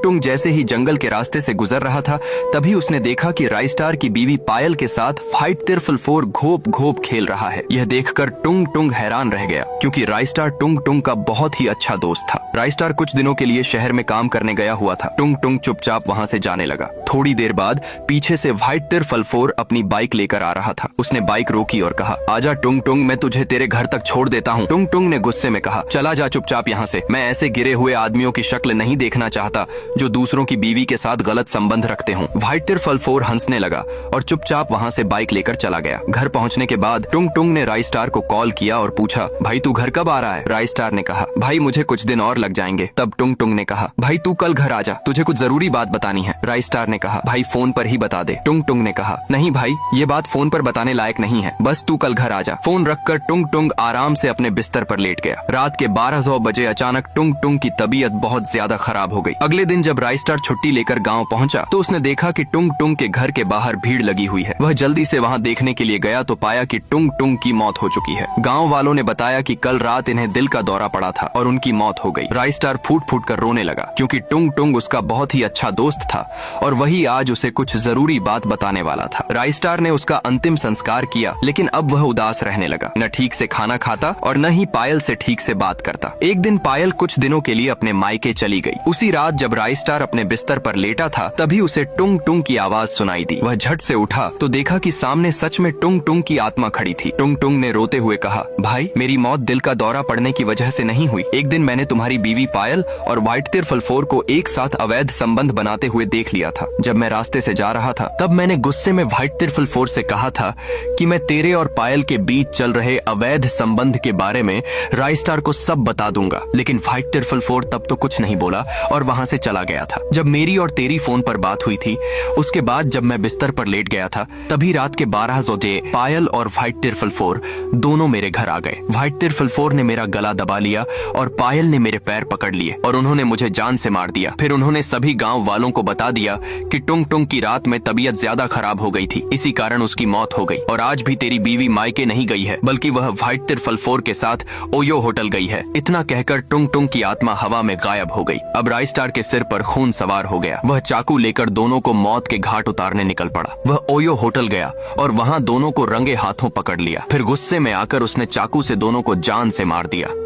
टुंग जैसे ही जंगल के रास्ते से गुजर रहा था तभी उसने देखा कि राइस्टार की बीवी पायल के साथ फाइट तिरफल 4 घोप घोप खेल रहा है। यह देखकर टुंग टुंग हैरान रह गया क्योंकि राइस्टार टुंग टुंग का बहुत ही अच्छा दोस्त था। राइस्टार कुछ दिनों के लिए शहर में काम करने गया हुआ था। टुंग टुंग चुपचाप वहां से जाने लगा। थोड़ी देर बाद पीछे से व्हाइट तिरफल 4 अपनी बाइक लेकर आ रहा था। उसने बाइक रोकी और कहा, आजा टुंग टुंग, मैं तुझे तेरे घर तक छोड़ देता हूँ। टुंग टुंग ने गुस्से में कहा, चला जा चुपचाप यहाँ से। मैं ऐसे गिरे हुए आदमियों की शक्ल नहीं देखना चाहता जो दूसरों की बीवी के साथ गलत संबंध रखते हों। व्हाइट तिरफल 4 हंसने लगा और चुपचाप वहाँ से बाइक लेकर चला गया। घर पहुँचने के बाद टुंग टुंग ने राइस्टार को कॉल किया और पूछा, भाई तू घर कब आ रहा है? राइस्टार ने कहा, भाई मुझे कुछ दिन और लग जाएंगे। तब टुंग टुंग ने कहा, भाई तू कल घर आ जा, तुझे कुछ जरूरी बात बतानी है। राइस्टार ने कहा, भाई फोन पर ही बता दे। टुंग टुंग ने कहा, नहीं भाई, ये बात फोन पर बताने लायक नहीं है, बस तू कल घर आ जा। फोन रखकर टुंग टुंग आराम से अपने बिस्तर पर लेट गया। रात के 12 बजे अचानक टुंग टुंग की तबीयत बहुत ज्यादा खराब हो गई। अगले दिन जब राइस्टार छुट्टी लेकर गाँव पहुंचा तो उसने देखा कि टुंग टुंग के घर के बाहर भीड़ लगी हुई है। वह जल्दी से वहाँ देखने के लिए गया तो पाया कि टुंग टुंग की मौत हो चुकी है। गाँव वालों ने बताया कि कल रात इन्हें दिल का दौरा पड़ा था और उनकी मौत हो गई। राइस्टार फूट फूट कर रोने लगा क्योंकि टुंग टुंग उसका बहुत ही अच्छा दोस्त था और वही आज उसे कुछ जरूरी बात बताने वाला था। राइस्टार ने उसका अंतिम संस्कार किया लेकिन अब वह उदास रहने लगा। न ठीक से खाना खाता और न ही पायल से ठीक से बात करता। एक दिन पायल कुछ दिनों के लिए अपने मायके चली गई। उसी रात जब राइस्टार अपने बिस्तर पर लेटा था तभी उसे टुंग टुंग की आवाज सुनाई दी। वह झट से उठा तो देखा कि सामने सच में टुंग टुंग की आत्मा खड़ी थी। टुंग टुंग ने रोते हुए कहा, भाई मेरी मौत दिल का दौरा पड़ने की वजह से नहीं हुई। एक दिन मैंने तुम्हारी बीवी पायल और व्हाइट तिरफल 4 को एक साथ अवैध संबंध बनाते हुए देख लिया था। जब मैं रास्ते से जा रहा था तब मैंने गुस्से में व्हाइट तिरफल 4 से कहा था कि मैं तेरे और पायल के बीच चल रहे अवैध संबंध के बारे में राइस्टार को सब बता दूंगा। लेकिन व्हाइट तिरफल 4 तब तो कुछ नहीं बोला और वहां से चला गया था। जब मेरी और तेरी फोन पर बात हुई थी उसके बाद जब मैं बिस्तर पर लेट गया था तभी रात के 12 बजे पायल और व्हाइट तिरफल 4 दोनों मेरे घर आ गए। व्हाइट तिरफल 4 ने मेरा गला दबा लिया और पायल ने मेरे पैर पकड़ लिए और उन्होंने मुझे जान से मार दिया। फिर उन्होंने सभी गांव वालों को बता दिया कि टुंग टुंग की रात में तबीयत ज्यादा खराब हो गई थी, इसी कारण उसकी मौत हो गई। और आज भी तेरी बीवी मायके नहीं गई है बल्कि वह व्हाइट तिरफल 4 के साथ ओयो होटल गई है। इतना कहकर टुंग टुंग की आत्मा हवा में गायब हो गई। अब राइस्टार के सिर पर खून सवार हो गया। वह चाकू लेकर दोनों को मौत के घाट उतारने निकल पड़ा। वह ओयो होटल गया और वहां दोनों को रंगे हाथों पकड़ लिया। फिर गुस्से में आकर उसने चाकू से दोनों को जान से मार दिया।